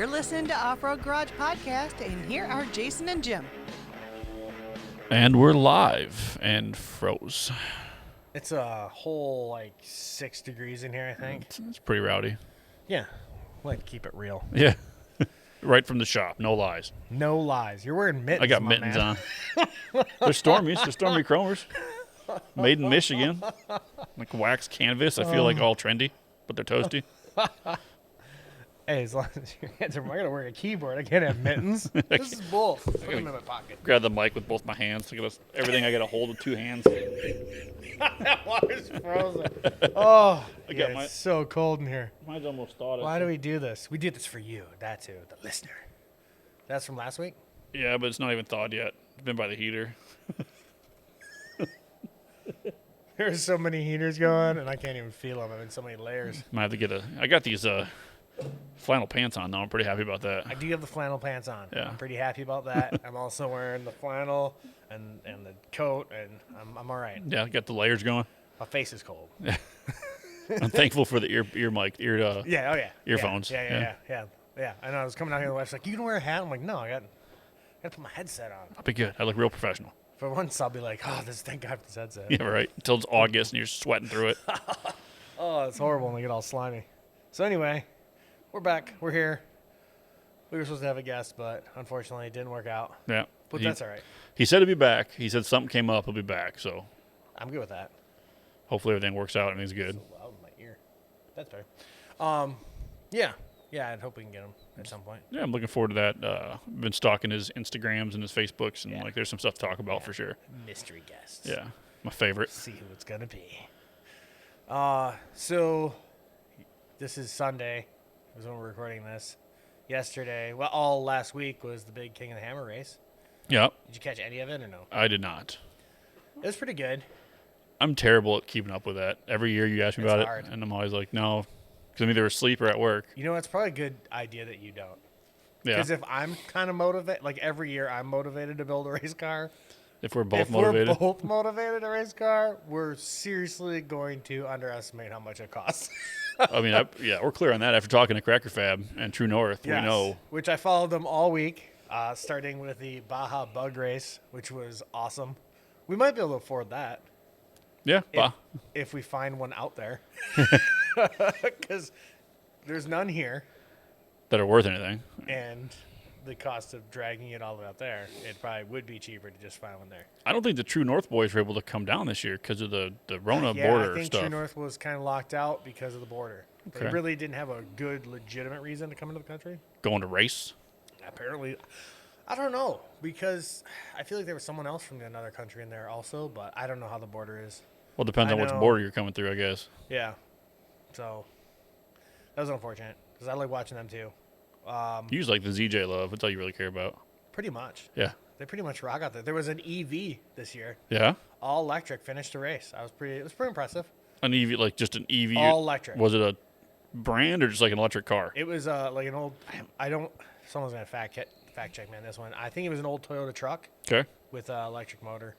You're listening to Off-Road Garage Podcast, and here are Jason and Jim. And we're live and froze. It's a whole 6 degrees in here, I think. It's pretty rowdy. Yeah, like to keep it real. Yeah. Right from the shop, no lies. No lies. You're wearing mittens. I got my mittens man. on. They're stormies. They're stormy chromers. Made in Michigan. Like wax canvas. I feel like all trendy, but they're toasty. Hey, as long as your hands are, I'm gonna work a keyboard. I can't have mittens. This is bull. Put them in my pocket. Grab the mic with both my hands. Look at this, everything I got to hold with two hands. That water's frozen. Oh, I yeah, got my- it's so cold in here. Mine's almost thawed. Why do we do this? We do this for you. That's who, the listener. That's from last week? Yeah, but it's not even thawed yet. It's been by the heater. There's so many heaters going, and I can't even feel them. I'm in so many layers. Might have to get I got these flannel pants on, though. I'm pretty happy about that. I do have the flannel pants on. Yeah. I'm pretty happy about that. I'm also wearing the flannel and the coat, and I'm all right. Yeah, got the layers going. My face is cold. I'm thankful for the ear mic, Yeah, oh yeah. Earphones. Yeah. And I was coming out here, and the wife's like, "You gonna wear a hat?" I'm like, "No, I got to put my headset on." I'll be good. I look real professional. For once, I'll be like, "Oh, thank God for this headset." Yeah, right. Until it's August and you're sweating through it. Oh, it's horrible when we get all slimy. So anyway, we're back. We're here. We were supposed to have a guest, but unfortunately, it didn't work out. Yeah. But that's all right. He said he'd be back. He said something came up. He'll be back. So I'm good with that. hopefully everything works out and he's good. So loud in my ear. That's fair. Yeah. I hope we can get him at some point. Yeah, I'm looking forward to that. I've been stalking his Instagrams and his Facebooks, and Yeah. there's some stuff to talk about for sure. Mystery guests. Yeah, my favorite. See who it's gonna be. So this is Sunday. Is when we're recording this. Yesterday, well, all last week was the big King of the Hammer race. Yeah, Did you catch any of it or no? I did not. It was pretty good. I'm terrible at keeping up with that. Every year you ask me It's about hard. it, and I'm always like, no, because I'm either asleep or at work. You know, it's probably a good idea that you don't. Yeah, Because if I'm kind of motivated, like every year I'm motivated to build a race car. if we're both If motivated. we're both motivated to race car, we're seriously going to underestimate how much it costs. I mean, we're clear on that after talking to Cracker Fab and True North. Yes. We know. Which I followed them all week, starting with the Baja Bug Race, which was awesome. We might be able to afford that Yeah, if we find one out there. Because there's none here, that are worth anything. and the cost of dragging it all the way out there, it probably would be cheaper to just find one there. I don't think the True North boys were able to come down this year because of the Rona Yeah, border I think stuff. True North was kind of locked out because of the border. They Okay. really didn't have a good, legitimate reason to come into the country. Going to race. Apparently, I don't know, because I feel like there was someone else from another country in there also, but I don't know how the border is. Well, depends I on which know. border you're coming through, I guess. Yeah. So, that was unfortunate, because I like watching them too. You use like the ZJ Love. That's all you really care about. Pretty much. Yeah. They pretty much rock out there. There was an EV this year. Yeah? All electric, finished the race. It was pretty impressive. An EV, like just an EV. All electric. Was it a brand or just like an electric car? It was like an old, someone's going to fact check me on this one. I think it was an old Toyota truck Okay. with an electric motor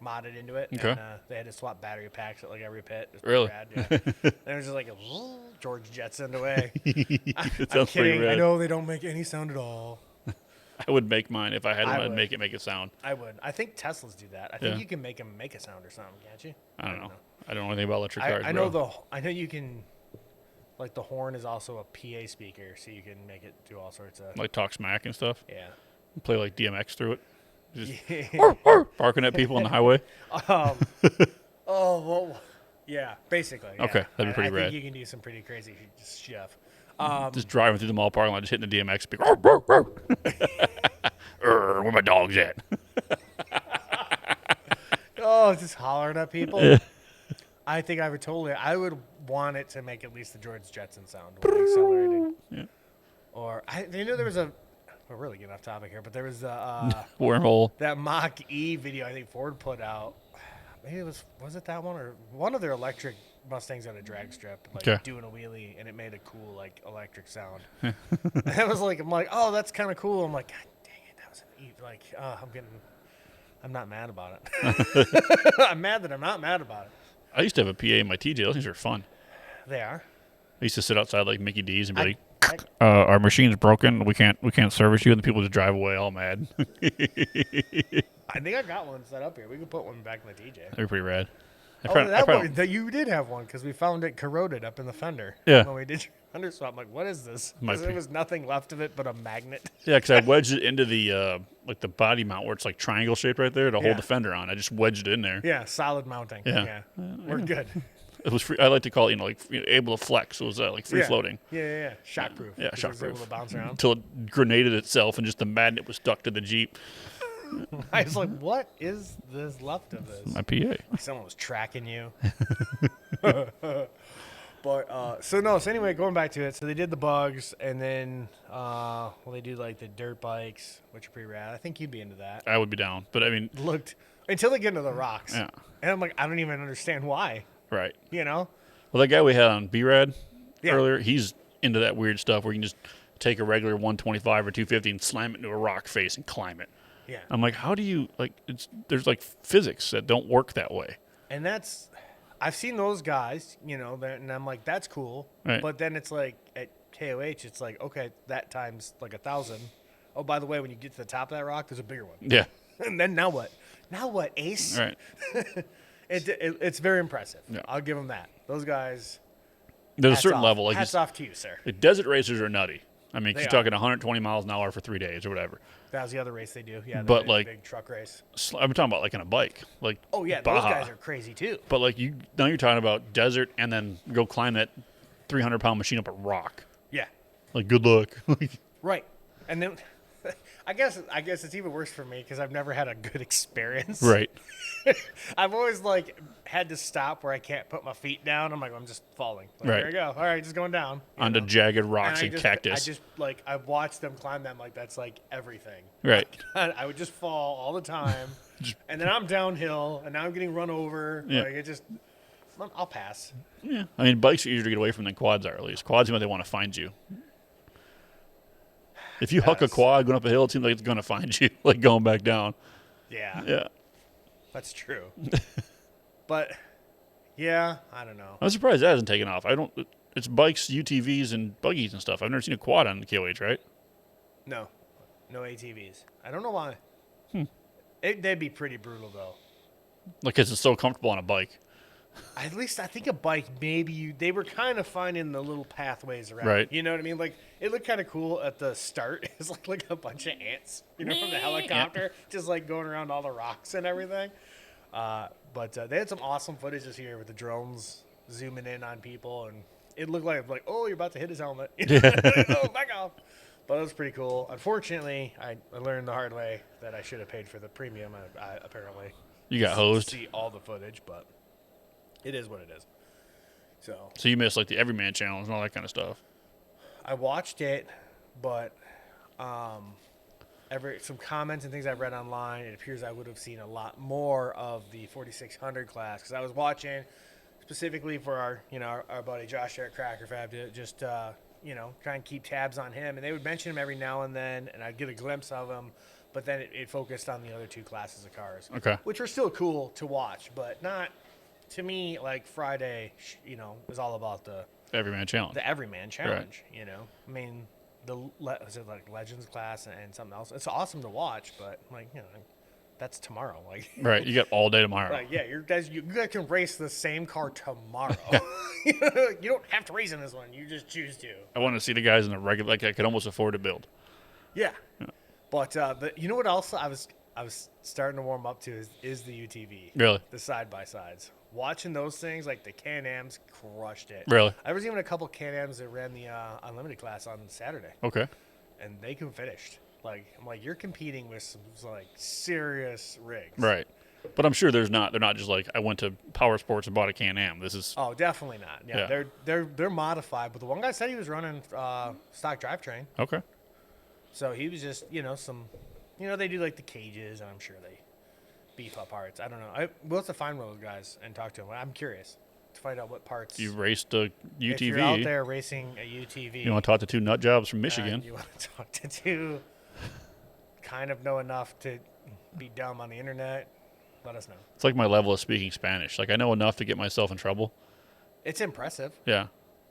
modded into it. Okay. And they had to swap battery packs at like every pit. It was Really? pretty rad, yeah. And it was just like a George Jetsoned away. It I'm sounds pretty kidding. I rad. know they don't make any sound at all. I would make mine if I had one. I I'd would. make it sound. I would. I think Teslas do that. I think Yeah. you can make them make a sound or something, can't you? I don't know. I don't know anything about electric cars. I know bro. I know you can. Like the horn is also a PA speaker, so you can make it do all sorts of. Like talk smack and stuff. Yeah. Play like DMX through it. Just Yeah. barking at people on the highway. Oh well. Yeah, basically. Yeah. Okay, that'd be pretty I rad. think you can do some pretty crazy stuff. Just driving through the mall parking lot, just hitting the DMX speaker. Where my dog's at? Oh, just hollering at people. I think I would want it to make at least the George Jetson sound when accelerating. Yeah. Or they knew there was we're really getting off topic here, but there was Wormhole. that Mach E video I think Ford put out. Maybe it was it that one or one of their electric Mustangs on a drag strip, like Okay. doing a wheelie, and it made a cool like electric sound. And I was like, I'm like, oh, that's kind of cool. I'm like, God dang it, that was an E. Like, I'm not mad about it. I'm mad that I'm not mad about it. I used to have a PA in my TJ. Those things are fun. They are. I used to sit outside like Mickey D's and be like, our machine's broken. We can't service you, and the people just drive away all mad. I think I got one set up here. We could put one back in the TJ. They're pretty rad. You did have one because we found it corroded up in the fender. Yeah. When we did your fender swap, I'm like, what is this? Might 'Cause be. there was nothing left of it but a magnet. Yeah, because I wedged it into the like the body mount where it's like triangle shaped right there to Yeah. hold the fender on. I just wedged it in there. Yeah, solid mounting. Yeah. We're good. It was free. I like to call it, able to flex. It was like free floating. Yeah. Shockproof. Yeah, 'Cause it was shockproof. able to bounce around. Until it grenaded itself and just the magnet was stuck to the Jeep. I was like, what is this left of this? My PA. Someone was tracking you. But so anyway, going back to it, so they did the bugs, and then they do like the dirt bikes, which are pretty rad. I think you'd be into that. I would be down, but I mean, Looked until they get into the rocks, yeah, and I'm like, I don't even understand why. right. You know? Well, that guy we had on B-Rad Yeah. earlier, he's into that weird stuff where you can just take a regular 125 or 250 and slam it into a rock face and climb it. Yeah. I'm like, how do you there's like physics that don't work that way. And I've seen those guys, and I'm like, that's cool. Right. But then it's like at KOH, it's like, okay, that times like 1,000. Oh, by the way, when you get to the top of that rock, there's a bigger one. Yeah. And then now what? Now what, Ace? Right. It's very impressive. Yeah. I'll give them that. Those guys. There's a hats certain off. level. Like Hats off to you, sir. the desert racers are nutty. I mean, 'cause They you're are. talking 120 miles an hour for 3 days or whatever. That was the other race they do. Yeah, the But, big, like- big truck race. I'm talking about like on a bike. Like Oh yeah, Baja. those guys are crazy too. But like now you're talking about desert and then go climb that 300-pound machine up a rock. Yeah. Like, good luck. Right. And then I guess it's even worse for me because I've never had a good experience. Right. I've always like had to stop where I can't put my feet down. I'm like, I'm just falling. Like, Right. Here we go. All right, just going down. you Onto know? jagged rocks And and cactus. I just like I've watched them climb them like that's like everything. Right. I would just fall all the time, and then I'm downhill, and now I'm getting run over. Yeah. Like it just, I'll pass. Yeah. I mean, bikes are easier to get away from than quads are, at least. Quads, they want to find you. If you huck a Yes. quad going up a hill, it seems like it's going to find you, like going back down. Yeah, Yeah. that's true. But yeah, I don't know. I'm surprised that hasn't taken off. It's bikes, UTVs, and buggies and stuff. I've never seen a quad on the KOH, right? No ATVs. I don't know why. They'd be pretty brutal though. Like, 'cause it's so comfortable on a bike. At least I think a bike, maybe they were kind of finding the little pathways around. Right. You know what I mean? Like it looked kind of cool at the start. It's like a bunch of ants, from the helicopter, just like going around all the rocks and everything. But they had some awesome footage this year with the drones zooming in on people, and it looked like oh, you're about to hit his helmet. Oh, back off. But it was pretty cool. Unfortunately, I learned the hard way that I should have paid for the premium. I apparently You got to hosed. see all the footage, but it is what it is. So So you missed, like, the Everyman Challenge and all that kind of stuff. I watched it, but some comments and things I've read online, it appears I would have seen a lot more of the 4600 class because I was watching specifically for our buddy Josh there at Cracker Fab to just try and keep tabs on him, and they would mention him every now and then, and I'd get a glimpse of him. But then it focused on the other two classes of cars, Okay. which were still cool to watch, but not to me. Like Friday, was all about the Everyman Challenge. Everyman Challenge. I mean, was it like Legends class and something else? It's awesome to watch, but like that's tomorrow. Like Right. You got all day tomorrow. like yeah, you guys can race the same car tomorrow. You don't have to race in this one. You just choose to. I want to see the guys in the regular, like, I could almost afford to build. Yeah. But you know what else I was starting to warm up to is the UTV. Really? The side by sides. Watching those things, like the Can-Ams crushed it. Really? There was even a couple Can-Ams that ran the unlimited class on Saturday, Okay. and they finished. Like I'm like, you're competing with some like serious rigs. Right. But I'm sure they're not just like, I went to Power Sports and bought a Can-Am. This is, Oh, definitely not. Yeah, Yeah. they're modified. But the one guy said he was running stock drivetrain, okay. so he was just they do like the cages, and I'm sure they beef up parts. I don't know. We'll have to find one of those guys and talk to him. I'm curious to find out what parts. You raced a UTV. If you're out there racing a UTV, You want to talk to two nut jobs from and Michigan. you want to talk to two, kind of know enough to be dumb on the internet, let us know. It's like my level of speaking Spanish. Like, I know enough to get myself in trouble. It's impressive. Yeah.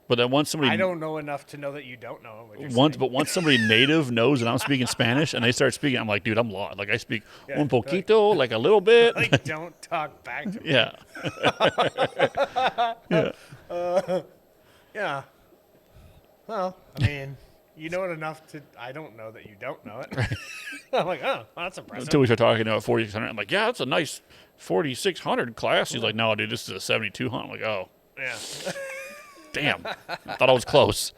But then once somebody I don't know enough to know that you don't know what you're once somebody native knows that I'm speaking Spanish and they start speaking, I'm like, dude, I'm lost. Like I speak Yeah, un poquito, like a little bit. like, don't talk back to me. Yeah. Yeah. Yeah. Well, I mean, you know it enough to. I don't know that you don't know it. I'm like, oh, well, that's impressive. Until we start talking about 4600, I'm like, yeah, that's a nice 4600 class. He's like, no, dude, this is a 7200. I'm like, oh, Yeah. damn. I thought I was close.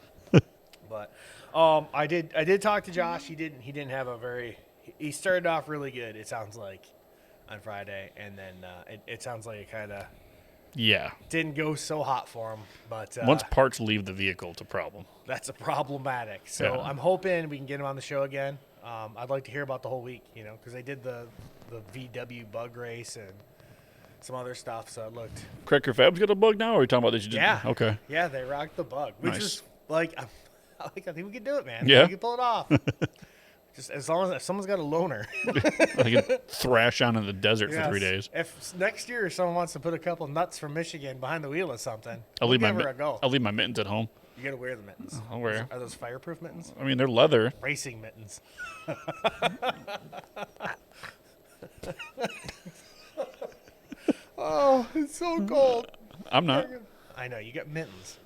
But I did talk to Josh. He didn't have a very. He started off really good. It sounds like on Friday, and then it sounds like it kind of Yeah. didn't go so hot for him. But Once parts leave the vehicle, it's a problem. that's a problematic. So Yeah. I'm hoping we can get him on the show again. I'd like to hear about the whole week, because they did the VW bug race and some other stuff. So it looked. Cracker Fab's got a bug now, or are you talking about this? You did? Yeah. Okay. Yeah, they rocked the bug, which Nice. is like, I think we can do it, man. Yeah. We can pull it off. Just as long as someone's got a loaner. I can thrash on in the desert for 3 days. If next year someone wants to put a couple nuts from Michigan behind the wheel of something, I'll we'll leave give my her a go. I'll leave my mittens at home. You got to wear the mittens. I'll wear. Are those fireproof mittens? I mean, they're leather. Racing mittens. Oh, it's so cold. I'm not. I know, you got mittens.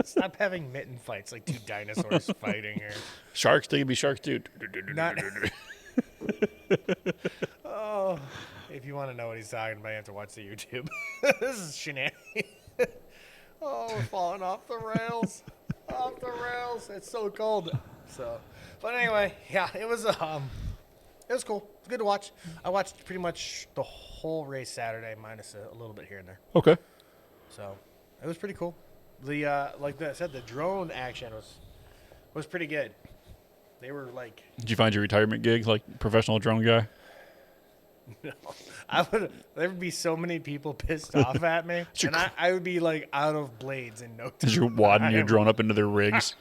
Stop having mitten fights like two dinosaurs fighting here. Sharks, they can be sharks too. Not- Oh, if you want to know what he's talking about, you have to watch the YouTube. This is shenanigans. Oh, we're falling off the rails. Off the rails. It's so cold. So, but anyway, yeah, it was cool. It was good to watch. I watched pretty much the whole race Saturday, minus a little bit here and there. Okay. So, it was pretty cool. The like I said, the drone action was pretty good. They were like, Did you find your retirement gig, like professional drone guy? no, there would be so many people pissed off at me, Sure. and I would be like out of blades in no time. As you're wadding your drone up into their rigs.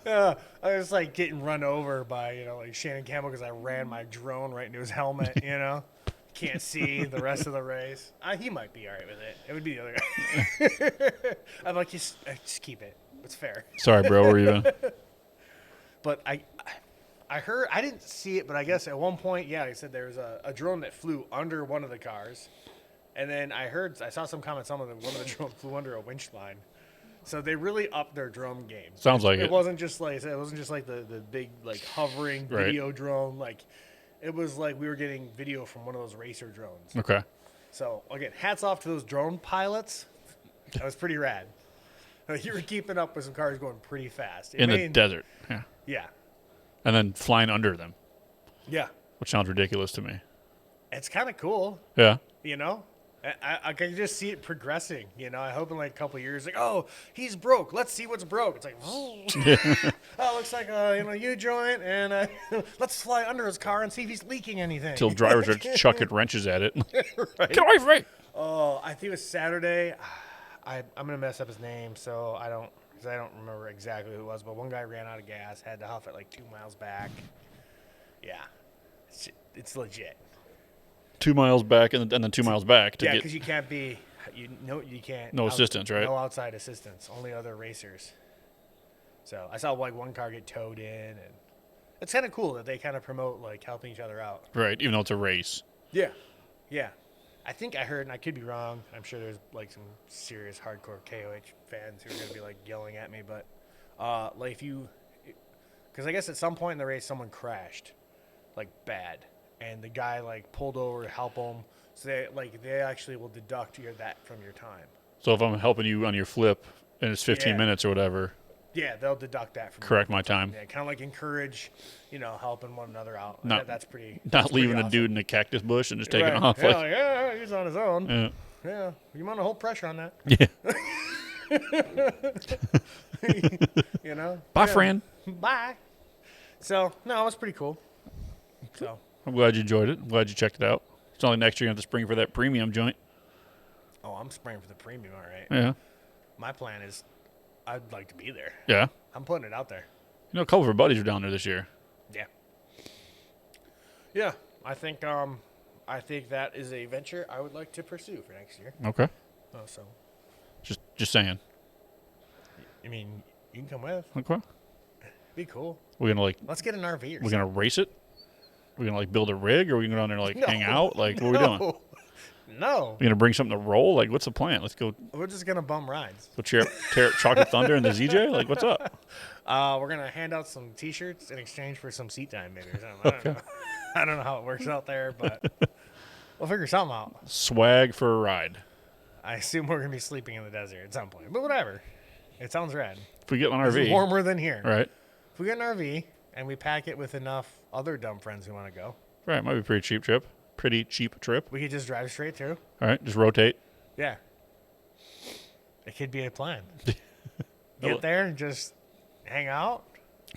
I was like getting run over by like Shannon Campbell because I ran my drone right into his helmet. Can't see the rest of the race. He might be all right with it. It would be the other guy. I'm like, just keep it. It's fair. Sorry, bro. Where are you going? But I heard, I didn't see it, but I guess at one point, yeah, they said there was a drone that flew under one of the cars. And then I saw some comments, one of the drones flew under a winch line. So they really upped their drone game. Sounds like it. It wasn't just like the big like hovering Right. video drone. Like it was like we were getting video from one of those racer drones. Okay. So again, hats off to those drone pilots. That was pretty rad. You were keeping up with some cars going pretty fast. In the desert. Yeah. Yeah. And then flying under them, Yeah. which sounds ridiculous to me. It's kind of cool, Yeah. I can just see it progressing, I hope in like a couple of years, like, oh, he's broke. Let's see what's broke. It's like, oh, looks like a U-joint, and let's fly under his car and see if he's leaking anything. Till drivers are chucking wrenches at it. Right. Get away from me. Oh, I think it was Saturday. I'm gonna mess up his name, so I don't remember exactly who it was. But one guy ran out of gas, had to huff it like 2 miles back. Yeah, it's legit. 2 miles back and then 2 miles back to Yeah, get. because you can't be, you can't. No assistance, right? No outside assistance, only other racers. So I saw like one car get towed in, and it's kind of cool that they kind of promote like helping each other out. Right, even though it's a race. Yeah, yeah. I think I heard, and I could be wrong. I'm sure there's like some serious hardcore KOH fans who are gonna be like yelling at me, but like because I guess at some point in the race someone crashed, like bad. And the guy like pulled over to help him, so they actually will deduct that from your time. So if I'm helping you on your flip and it's 15 Yeah. minutes or whatever, Yeah, they'll deduct that from correct my time. Yeah, kind of like encourage, helping one another out. Not- That's pretty. Not that's pretty leaving a awesome. dude in a cactus bush and just taking Right. off. Hell Like, yeah, he's on his own. yeah. Yeah, you want to hold pressure on that. Yeah. Yeah. Bye, friend. Bye. So no, it was pretty cool. So I'm glad you enjoyed it. I'm glad you checked it out. It's only next year you have to spring for that premium joint. I'm spraying for the premium, all right. Yeah. My plan is, I'd like to be there. Yeah. I'm putting it out there. A couple of our buddies are down there this year. Yeah. Yeah, I think that is a venture I would like to pursue for next year. Okay. So Just saying. I mean, you can come with. Okay. Be cool. We're gonna like. Let's get an RV or We're gonna race it. We're gonna like build a rig, or we're gonna go down there and like hang out. Like, what are we doing? No. We're gonna bring something to roll. Like, what's the plan? Let's go. We're just gonna bum rides. Go tear up Chocolate Thunder and the ZJ. Like, what's up? We're gonna hand out some T-shirts in exchange for some seat time, maybe or something. I don't know. I don't know how it works out there, but we'll figure something out. Swag for a ride. I assume we're gonna be sleeping in the desert at some point, but whatever. It sounds rad. If we get an It's RV, warmer than here. right? If we get an RV and we pack it with enough other dumb friends who want to go, Right, might be a pretty cheap trip. Pretty cheap trip. we could just drive straight through. All right, just rotate. Yeah. It could be a plan. Get there and just hang out.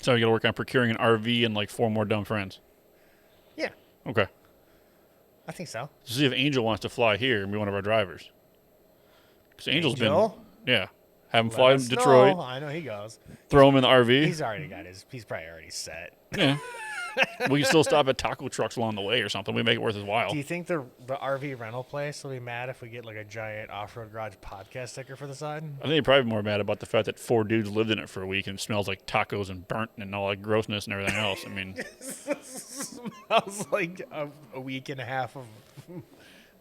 So you got to work on procuring an RV and like 4 more dumb friends. Yeah, Okay. I think so. So see if Angel wants to fly here and be one of our drivers. Because Angel's Angel? been, yeah, have him Let fly us to Detroit, know. I know he goes. throw him in the RV. He's already got his. He's probably already set. Yeah. We can still stop at taco trucks along the way or something. We make it worth his while. Do you think the RV rental place will be mad if we get like a giant off-road garage podcast sticker for the side? I think they're probably more mad about the fact that 4 dudes lived in it for a week and it smells like tacos and burnt and all that grossness and everything else. I mean, Smells like a week and a half of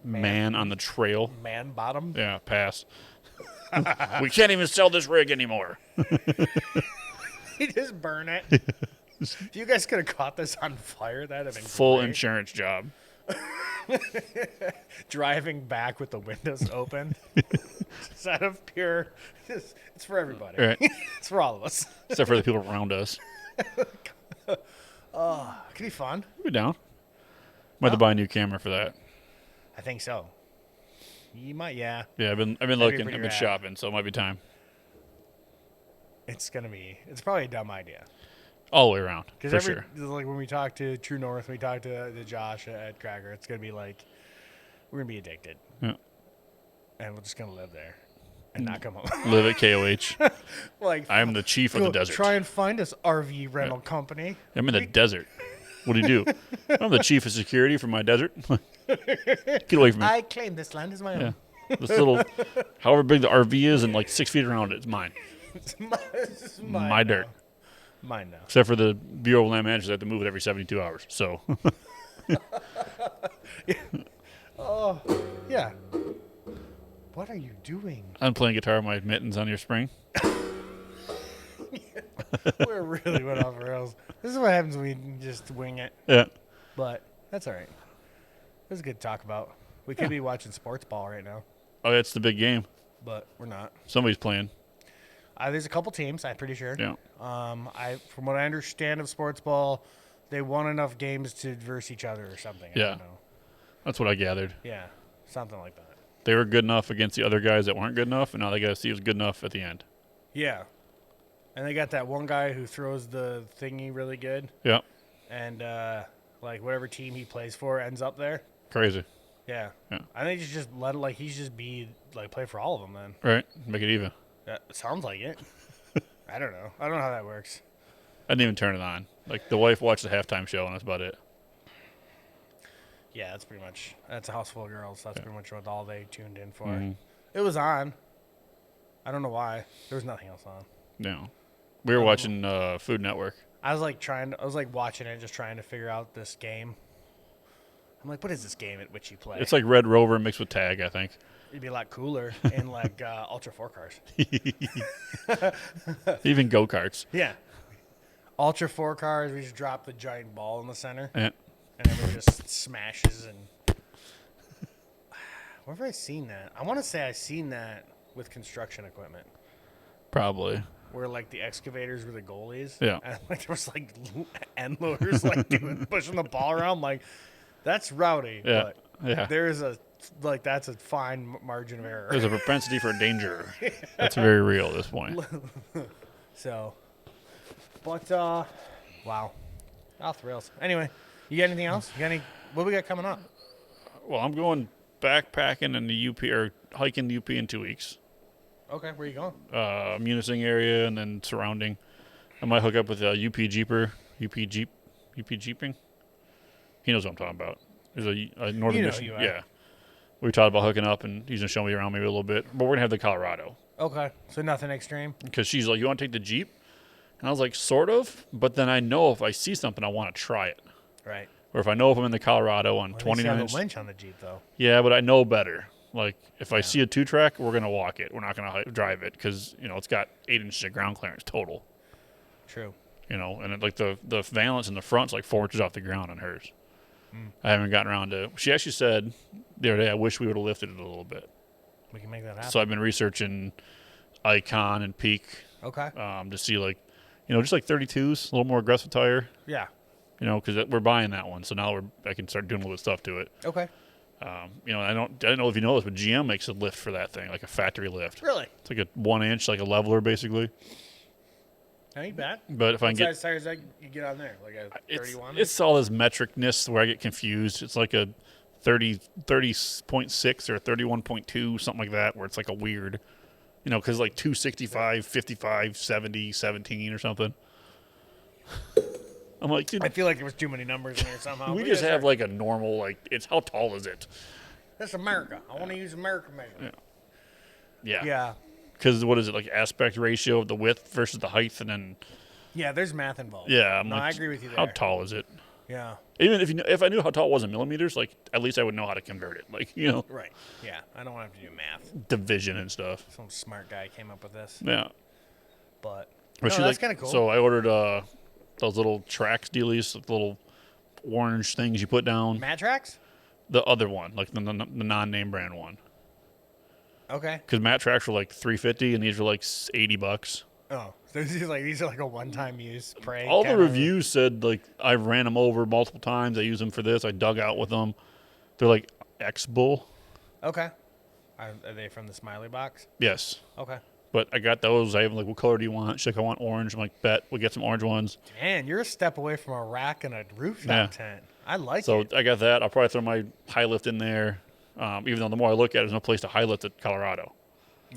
man on the trail. man bottom. Yeah, pass. We can't even sell this rig anymore. You just burn it. If you guys could have caught this on fire, that'd have been Full great. insurance job. Driving back with the windows open instead of pure. It's for everybody. Right. It's for all of us. Except for the people around us. It could be fun. We'll be down. Might have to buy a new camera for that. I think so. You might, yeah. Yeah, I've been be looking, pretty I've been rad. shopping, so it might be time. It's probably a dumb idea. All the way around, for Because sure. like when we talk to True North, we talk to Josh at Cracker, it's gonna be like we're gonna be addicted, Yeah. and we're just gonna live there and not come home. Live at KOH. Like I am the chief of the desert. Try and find us RV rental company. I'm in the desert. What do you do? I'm the chief of security for my desert. Get away from me. I claim this land as my own. Yeah. This little, however big the RV is and like 6 feet around it, it's mine. It's mine My now. dirt. Mine now. Except for the Bureau of Land Managers that have to move it every 72 hours. So, Yeah. What are you doing? I'm playing guitar with my mittens on your spring. We really went off the rails. This is what happens when we just wing it. Yeah. But that's all right. It was good to talk about. We could be watching sports ball right now, Oh, that's the big game. but we're not. Somebody's playing. There's a couple teams, I'm pretty sure. Yeah. From what I understand of sports ball, they won enough games to verse each other or something. I Yeah. don't know. That's what I gathered. Yeah, something like that. They were good enough against the other guys that weren't good enough, and now they got to see who's good enough at the end. Yeah. And they got that one guy who throws the thingy really good, Yeah. and like whatever team he plays for ends up there. Crazy. Yeah. Yeah. I think you should just let it like he's just be like play for all of them then. Right. Make it even. That sounds like it. I don't know. I don't know how that works. I didn't even turn it on. Like, the wife watched the halftime show, and that's about it. Yeah, that's a house full of girls. That's pretty much what all they tuned in for. Mhm. It was on. I don't know why. There was nothing else on. Yeah. We were watching Food Network. I was like watching it, just trying to figure out this game. I'm like, what is this game at which you play? It's like Red Rover mixed with Tag, I think. It'd be a lot cooler in like Ultra 4 cars. Even go-karts. Yeah. Ultra 4 cars, we just drop the giant ball in the center, Yeah. and everyone just smashes. And where have I seen that? I want to say I seen that with construction equipment, Probably. where like the excavators were the goalies. Yeah. And like there was like end loaders like pushing the ball around. Like that's rowdy. Yeah. But Yeah. there is that's a fine margin of error. There's a propensity for danger. That's very real at this point. So, but wow, off the rails. Anyway, you got anything else? You got any? What we got coming up? Well, I'm going backpacking in the UP or hiking the UP in 2 weeks. Okay, where you going? Munising area and then surrounding. I might hook up with a UP Jeeper, UP Jeeping. He knows what I'm talking about. There's a Northern You know Michigan. you are. Yeah. We talked about hooking up, and he's going to show me around maybe a little bit. But we're going to have the Colorado. Okay, so nothing extreme. Because she's like, you want to take the Jeep? And I was like, sort of. But then I know if I see something, I want to try it. Right. Or if I know if I'm in the Colorado on Well, 29 have inch. a winch on the Jeep, though. Yeah, but I know better. Like, if I see a 2-track, we're going to walk it. We're not going to drive it because, it's got 8 inches of ground clearance total. True. And like the valance in the front's like 4 inches off the ground on hers. I haven't gotten around to. She actually said the other day, I wish we would have lifted it a little bit. We can make that happen. So I've been researching Icon and Peak Okay. to see just like 32s, a little more aggressive tire. Yeah. Because we're buying that one, so now I can start doing a little bit of stuff to it. Okay. I don't know if you know this, but GM makes a lift for that thing, like a factory lift. Really? It's like a 1 inch, like a leveler, basically. That ain't bad. But if I What can get, size tires that you get on there? Like a 31? it's all this metricness where I get confused. It's like a 30.6 or 31.2, something like that, where it's like a weird, because like 265, 55, 70, 17 or something. I'm like, dude, I feel like there was too many numbers in there somehow. we But just yeah, have sure. like a normal, like, it's how tall is it? That's America. I want to use American measurement. Yeah. Yeah. Because what is it, like aspect ratio of the width versus the height, and then Yeah, there's math involved. yeah, I'm No, like, I agree with you how there. tall is it? Yeah. Even if I knew how tall it was in millimeters, like at least I would know how to convert it, like Right. Yeah. I don't want to have to do math. division and stuff. Some smart guy came up with this. Yeah, But but no, she that's like kind of cool. so I ordered those little tracks dealies, the little orange things you put down. Mat tracks? The other one, like the non-name brand one, Okay. because mat tracks were like $350 and these were like $80. Oh, so these are like a one-time use prey. All the kinda- reviews said like I ran them over multiple times. I used them for this. I dug out with them. They're like X-Bull. Okay. Are they from the Smiley box? Yes. Okay. But I got those. I have like, what color do you want? She's like, I want orange. I'm like, bet. We get some orange ones. Man, you're a step away from a rack and a rooftop Yeah. tent. I like So it. I got that. I'll probably throw my high lift in there. Even though the more I look at it, there's no place to high lift at Colorado.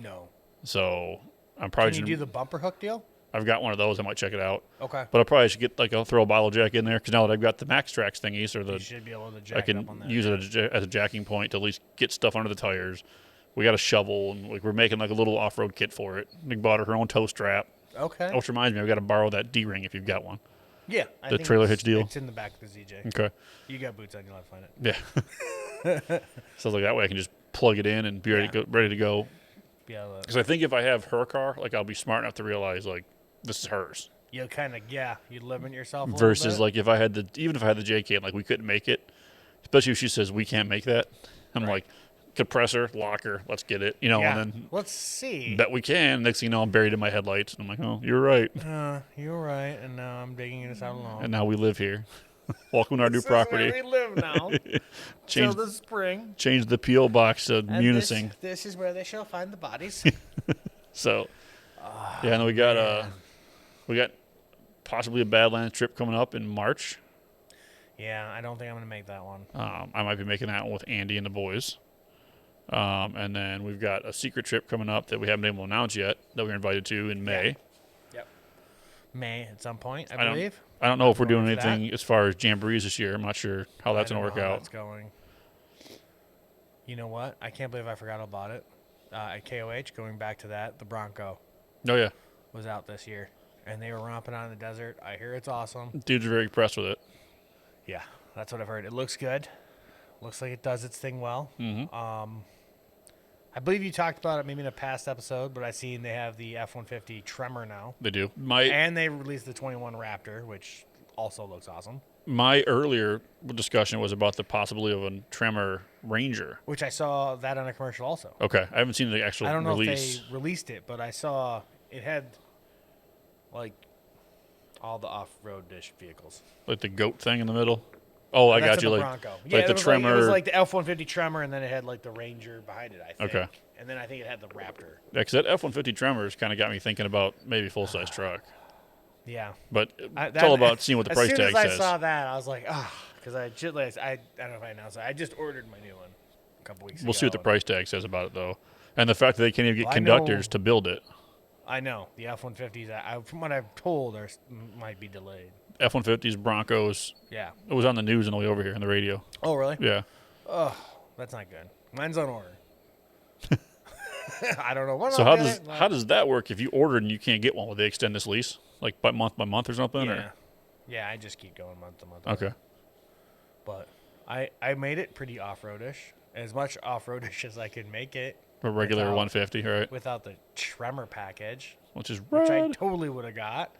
No. So I'm probably Can you just, do the bumper hook deal? I've got one of those. I might check it out. Okay. But I probably should get I'll throw a bottle jack in there because now that I've got the Max Trax thingies or You the should be able to I jack it up on can that. use it as a jacking point to at least get stuff under the tires. We got a shovel and like we're making like a little off-road kit for it. We bought her own toe strap. Okay. Which reminds me, I've got to borrow that D-ring if you've got one. Yeah. I The think trailer it's- hitch deal? It's in the back of the ZJ. Okay. You got boots on, you'll have to find it. Yeah. So like that way I can just plug it in and be ready to go. Be able to, Because I think if I have her car, like I'll be smart enough to realize like this is hers. you'll kind of, you limit yourself a Versus little bit. like if I had even if I had the JK and like we couldn't make it, especially if she says we can't make that, I'm like compressor, locker, let's get it, Yeah. and then Let's see. bet we can. Next thing you know, I'm buried in my headlights, and I'm like, oh, you're right. You're right, and now I'm digging this out alone. And now we live here. Welcome to our new This is where property. we live now. Till Change the spring. change the PO box to And Munising. This is where they shall find the bodies. So yeah, and we got possibly a Badlands trip coming up in March. Yeah, I don't think I'm gonna make that one. I might be making that one with Andy and the boys. And then we've got a secret trip coming up that we haven't been able to announce yet that we're invited to in May. Yep. May at some point, I I don't- believe. I don't know if we're doing Going for that. anything as far as jamborees this year. I'm not sure how that's I going don't to know work how out. That's going. You know what? I can't believe I forgot about it. At KOH, going back to that, the Bronco Oh, yeah. was out this year, and they were romping on in the desert. I hear it's awesome. Dudes are very impressed with it. Yeah, that's what I've heard. It looks good. Looks like it does its thing well. Mm-hmm. I believe you talked about it maybe in a past episode, but I seen they have the F-150 Tremor now, They do. and they released the 21 Raptor, which also looks awesome. My earlier discussion was about the possibility of a Tremor Ranger. Which I saw that on a commercial also. Okay. I haven't seen the actual I don't know release. if they released it, but I saw it had like all the off-road dish vehicles. Like the goat thing in the middle. Oh, I That's got you. in the Like, Bronco. like the it was Tremor. Like, it was like the F-150 Tremor, and then it had like the Ranger behind it, I think. Okay. And then I think it had the Raptor. Because that F-150 Tremors kind of got me thinking about maybe full-size truck. Yeah. But it's all about seeing what the price tag As soon as says. I saw that, I was like, because I don't know if I announced it. I just ordered my new one a couple weeks ago. We'll see what the price tag says about it, though. And the fact that they can't even get Well, I conductors know- to build it. I know the F-150s. From what I've told, might be delayed. F-150s, Broncos. Yeah. It was on the news and all the way over here on the radio. Oh, really? Yeah. That's not good. Mine's on order. I don't know what. So I'll how get does it, how does that work? If you ordered and you can't get one, will they extend this lease like by month or something? Yeah, Or? yeah. I just keep going month to month. Okay. But I made it pretty off-roadish, as much off-roadish as I could make it. A regular without- 150, right? Without the Tremor package, Which is which I rad. totally would have got.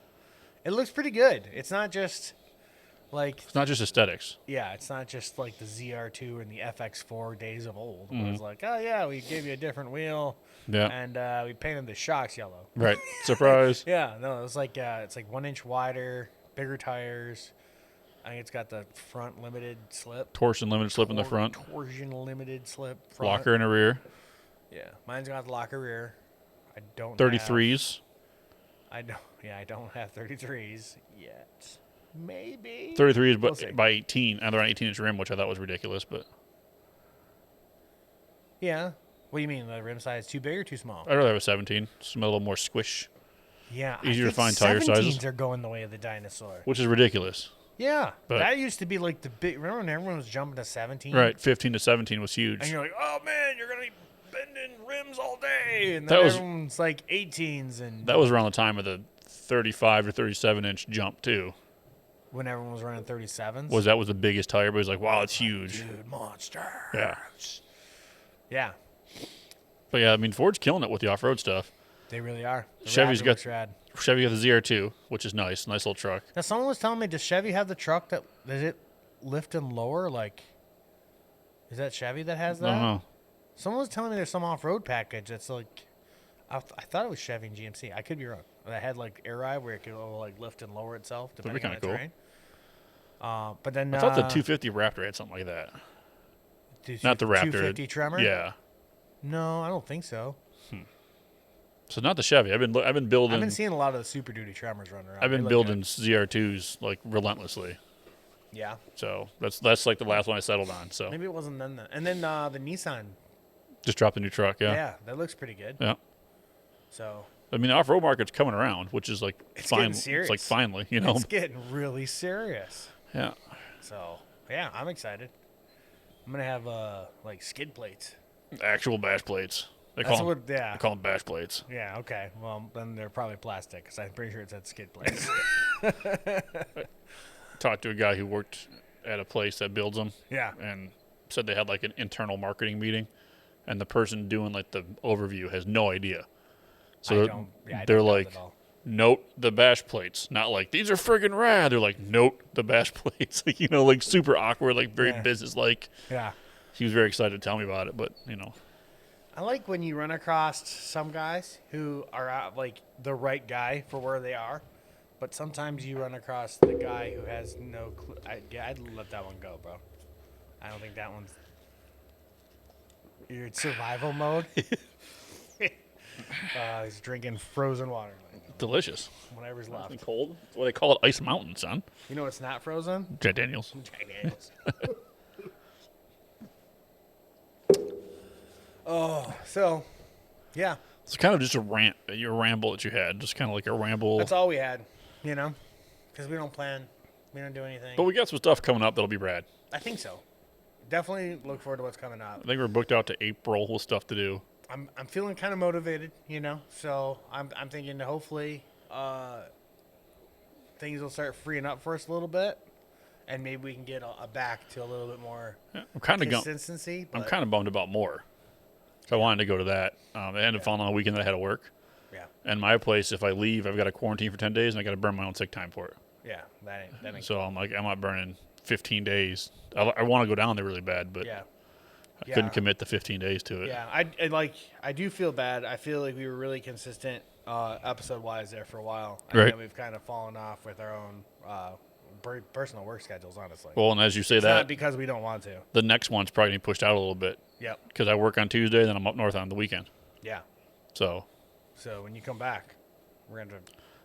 It looks pretty good. It's not just like It's not just aesthetics. yeah, it's not just like the ZR2 and the FX4 days of old. Where Mm-hmm. it's like, oh yeah, we gave you a different wheel Yeah. and we painted the shocks yellow. Right. Surprise. Yeah, no, it was like it's like 1 inch wider, bigger tires. I think it's got the front limited slip. Torsion limited slip in the front. Torsion limited slip front. Locker in the rear. Yeah, mine's got the locker rear. I don't. 33s. I don't. Yeah, I don't have 33s yet. Maybe. 33s, We'll but see. by 18. And they're on 18-inch rim, which I thought was ridiculous. But Yeah. What do you mean? The rim size too big or too small? I'd rather have a 17. Smell a little more squish, Yeah. easier I to think find tire sizes. 17s are going the way of the dinosaur. which is ridiculous. Yeah. But- that used to be like the big. Remember when everyone was jumping to 17? Right. 15 to 17 was huge. And you're like, oh man, you're gonna be bending rims all day, and That then was- everyone's like 18s, and That was around the time of the 35 to 37-inch jump, too. when everyone was running 37s. That was the biggest tire, but it was like, wow, it's huge. Dude, monster. Yeah. Yeah, But yeah, I mean, Ford's killing it with the off-road stuff. they really are. The Chevy's Raptor got- looks rad. Chevy got the ZR2, which is nice little truck. Now, someone was telling me, does Chevy have the truck that does it lift and lower? Like, is that Chevy that has I that? don't know. Someone was telling me there's some off-road package that's like, I thought it was Chevy and GMC. I could be wrong. That had like air ride where it could like lift and lower itself be depending on kinda the cool. terrain. But then I thought the 250 Raptor had something like that. Not the Raptor. 250 Tremor. Yeah. No, I don't think so. So not the Chevy. I've been building. I've been seeing a lot of the Super Duty Tremors running around. I've They been look building good. ZR2s like relentlessly. Yeah. So that's like the last one I settled on. So Maybe it wasn't then. And then the Nissan. just dropped a new truck. Yeah. Yeah. that looks pretty good. Yeah. So I mean, the off-road market's coming around, which is like It's finally. getting serious. It's like finally, you know. it's getting really serious. Yeah. So yeah, I'm excited. I'm gonna have like skid plates. Actual bash plates. They That's call what. them. Yeah. They call them bash plates. Yeah. Okay. Well, then they're probably plastic because I'm pretty sure it said skid plates. Talked to a guy who worked at a place that builds them, yeah. and said they had like an internal marketing meeting, and the person doing like the overview has no idea. So I don't they're know like, at all. note the bash plates. Not like, these are friggin' rad. They're like, note the bash plates. Like, you know, like super awkward, like very Yeah. business-like. Yeah. He was very excited to tell me about it, but, you know. I like when you run across some guys who are like the right guy for where they are, but sometimes you run across the guy who has no clue. I'd let that one go, bro. I don't think that one's. You're in survival mode. He's drinking frozen water. Delicious. Whatever's left. Cold? That's what they call it, Ice Mountain, son. You know what's not frozen? Jack Daniels. Jack Daniels. Oh, so, yeah. It's kind of just a rant, your ramble that you had. Just kind of like a ramble. That's all we had, you know? Because we don't plan. We don't do anything. But we got some stuff coming up that'll be rad. I think so. Definitely look forward to what's coming up. I think we're booked out to April with stuff to do. I'm feeling kind of motivated, you know? So I'm thinking that hopefully things will start freeing up for us a little bit. And maybe we can get back to a little bit more Yeah, I'm kind of consistency. I'm but- kind of bummed about more. So I wanted to go to that. It ended up falling on a weekend that I had to work. Yeah. And my place, if I leave, I've got to quarantine for 10 days, and I got to burn my own sick time for it. Yeah, that ain't So I'm like, I'm not burning 15 days. I want to go down there really bad, but yeah. I couldn't commit the 15 days to it. Yeah, I do feel bad. I feel like we were really consistent episode-wise there for a while. And Right. then we've kind of fallen off with our own personal work schedules, honestly. Well, and as you say It's that, not because we don't want to. the next one's probably going to be pushed out a little bit Yep. because I work on Tuesday, then I'm up north on the weekend. Yeah. So So when you come back, we're going to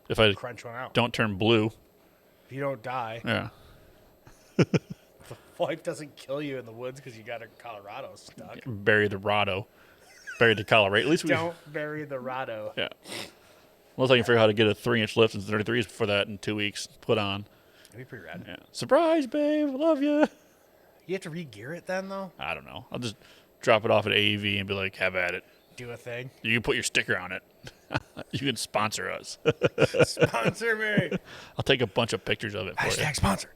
if I crunch one out. don't turn blue, If you don't die, yeah, if the wife doesn't kill you in the woods because you got her Colorado stuck. bury the Rado, bury the Colorado. At least we Don't bury the Rado. Yeah. Unless I can figure out how to get a 3-inch lift and 33s for that in 2 weeks, put on. That'd be pretty rad. Yeah. Surprise, babe. Love you. You have to re-gear it then, though? I don't know. I'll just drop it off at AEV and be like, have at it. do a thing. You can put your sticker on it. You can sponsor us. Sponsor me. I'll take a bunch of pictures of it for you. Hashtag sponsor.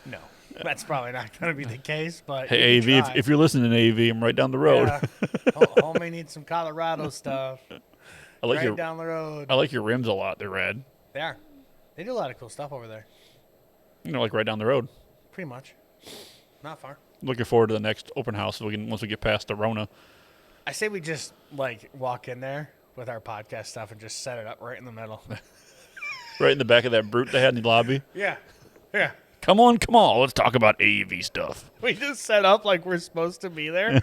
No, that's probably not going to be the case. But Hey, you can AV, try. if you're listening to AV, I'm right down the road. Yeah. Homie needs some Colorado stuff. I like Right down the road. I like your rims a lot. They're rad. They are. They do a lot of cool stuff over there. You know, like right down the road. Pretty much. Not far. Looking forward to the next open house so once we get past the Rona. I say we just like walk in there with our podcast stuff and just set it up right in the middle. Right in the back of that brute they had in the lobby. Yeah. Yeah. Come on. Let's talk about AEV stuff. We just set up like we're supposed to be there and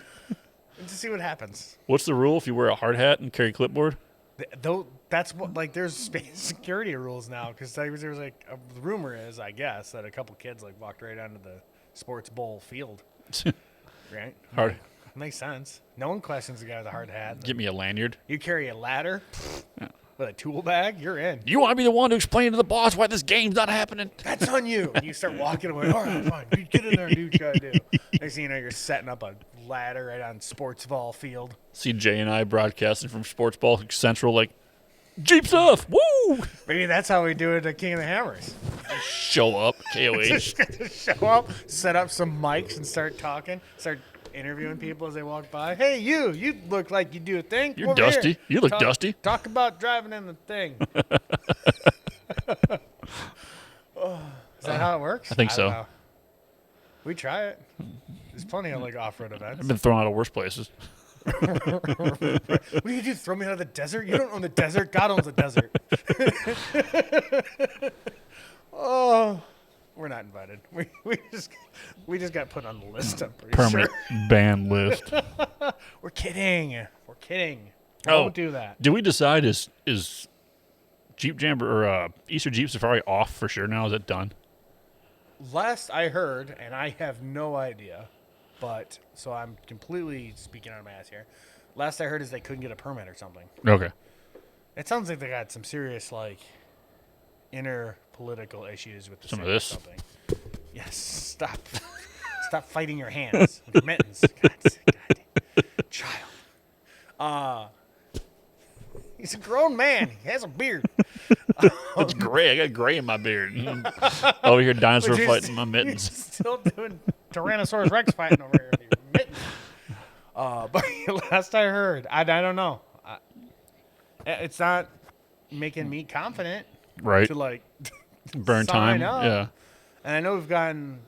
just see what happens. What's the rule if you wear a hard hat and carry clipboard? Though that's what like there's space security rules now because there was like the rumor is I guess that a couple kids like walked right onto the sports bowl field. Right? Hard. Makes sense. No one questions the guy with the hard hat. Give me a lanyard. You carry a ladder with a tool bag, you're in. You want to be the one to explain to the boss why this game's not happening? That's on you. And you start walking away. All right, fine. You get in there and do what you gotta do. Next thing you know, you're setting up a ladder right on sports ball field. See Jay and I broadcasting from Sports Ball Central like, Jeep stuff, woo! Maybe that's how we do it at King of the Hammers. Show up, KOH. Just show up, set up some mics and start talking. Start interviewing people as they walk by. Hey, you look like you do a thing. You're Over dusty. here. You look dusty. Talk about driving in the thing. Is that how it works? I think so. don't know. We try it. There's plenty of like off-road events. I've been thrown out of worse places. What do you do? Throw me out of the desert? You don't own the desert. God owns the desert. Oh, we're not invited. We just got put on the list. I'm pretty Permanent ban list. sure. We're kidding. We're kidding. Oh. Don't do that. Did we decide is Jeep Jam or Easter Jeep Safari off for sure now? Is it done? Last I heard, and I have no idea, but so I'm completely speaking out of my ass here. Last I heard is they couldn't get a permit or something. Okay. It sounds like they got some serious like inner political issues with the Some of city or this? something. Yes, stop fighting your hands with your mittens. God, child. He's a grown man. He has a beard. It's gray. I got gray in my beard. Over here, dinosaur But you're fighting my mittens. Still doing Tyrannosaurus Rex fighting over here with your mittens. But last I heard, I don't know. It's not making me confident Right. to like Burn sign time. up. Yeah. And I know we've gotten.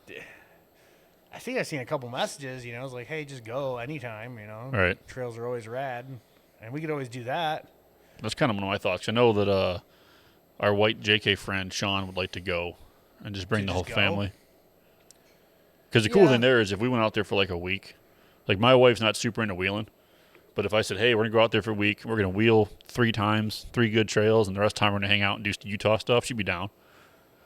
I think I've seen a couple messages. You know, it's like, hey, just go anytime. You know, Right. Trails are always rad, and we could always do that. That's kind of one of my thoughts. I know that our white JK friend Sean would like to go and just bring To the whole just go? family. Because the cool Yeah. thing there is if we went out there for like a week, like my wife's not super into wheeling, but if I said, hey, we're going to go out there for a week, we're going to wheel 3 times, 3 good trails, and the rest of the time we're going to hang out and do Utah stuff, she'd be down.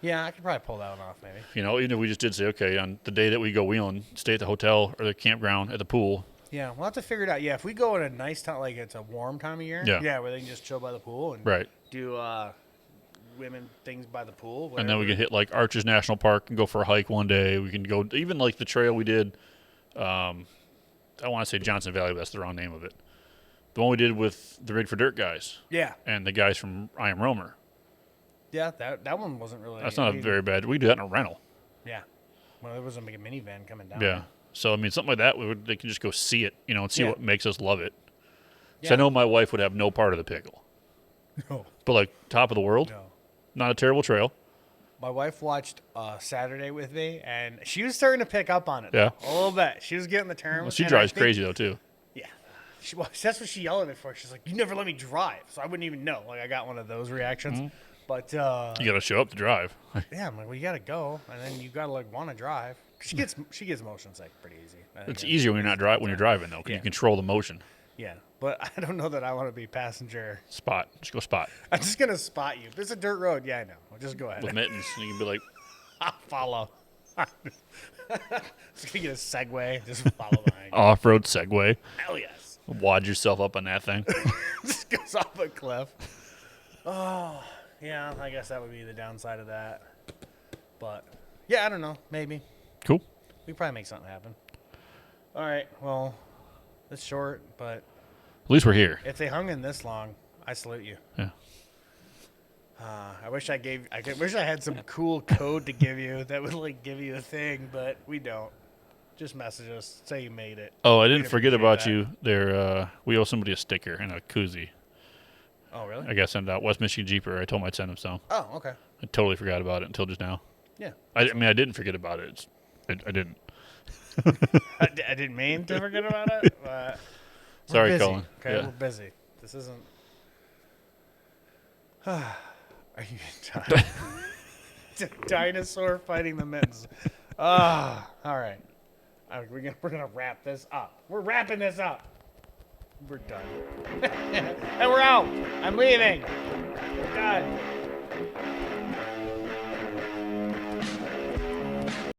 Yeah, I could probably pull that one off, maybe. You know, even if we just did say, okay, on the day that we go wheeling, stay at the hotel or the campground at the pool. Yeah, we'll have to figure it out. Yeah, if we go in a nice time, like it's a warm time of year, Yeah. where they can just chill by the pool and Right. do women things by the pool. And then we whatever. can hit like Arches National Park and go for a hike one day. We can go even like the trail we did. I want to say Johnson Valley, but that's the wrong name of it. The one we did with the Rig for Dirt guys Yeah, and the guys from I Am Roamer. yeah, that one wasn't really. That's not a very bad. We do that in a rental. Yeah, well, there was a minivan coming down. Yeah. So I mean, something like that, they can just go see it, you know, and see Yeah. what makes us love it. So Yeah. I know my wife would have no part of the pickle, No, but like top of the world, no. not a terrible trail. My wife watched Saturday with me, and she was starting to pick up on it. Yeah. a little bit. She was getting the terms. Well, she and I drives think- crazy though too. Yeah, that's what she yelled at me for. She's like, "You never let me drive," so I wouldn't even know. Like I got one of those reactions. But You got to show up to drive. yeah, I'm like, well, you gotta go, and then you gotta like want to drive. She gets motion sick pretty easy. I think It's easier when you're not when you're driving though, because Yeah. you control the motion. Yeah, but I don't know that I want to be passenger. Spot, just go spot I'm just gonna spot you. If it's a dirt road, yeah, I know. Well, just go ahead. with mittens, and you can be like, I'll follow. Just gonna get a Segway. Just follow behind. off-road Segway, Hell yes. wad yourself up on that thing. Just goes off a cliff. Oh, yeah. I guess that would be the downside of that. But yeah, I don't know. Maybe Cool. we probably make something happen. All right. Well, It's short, but At least we're here. if they hung in this long, I salute you. Yeah. I wish I had some cool code to give you that would like give you a thing, but we don't. Just message us, say you made it. Oh, I didn't We'd forget appreciate about that. you. There, we owe somebody a sticker and a koozie. Oh, really? I got sent out. West Michigan Jeeper. I told him I'd send him some. Oh, okay. I totally forgot about it until just now. Yeah. I mean, I didn't forget about it. I didn't. I didn't mean to forget about it, but we're Sorry, busy, Colin. Okay, Yeah. we're busy. This isn't. Are you tired? Dinosaur fighting the mittens. All right. We're gonna wrap this up. We're wrapping this up. We're done. And we're out. I'm leaving. We're done.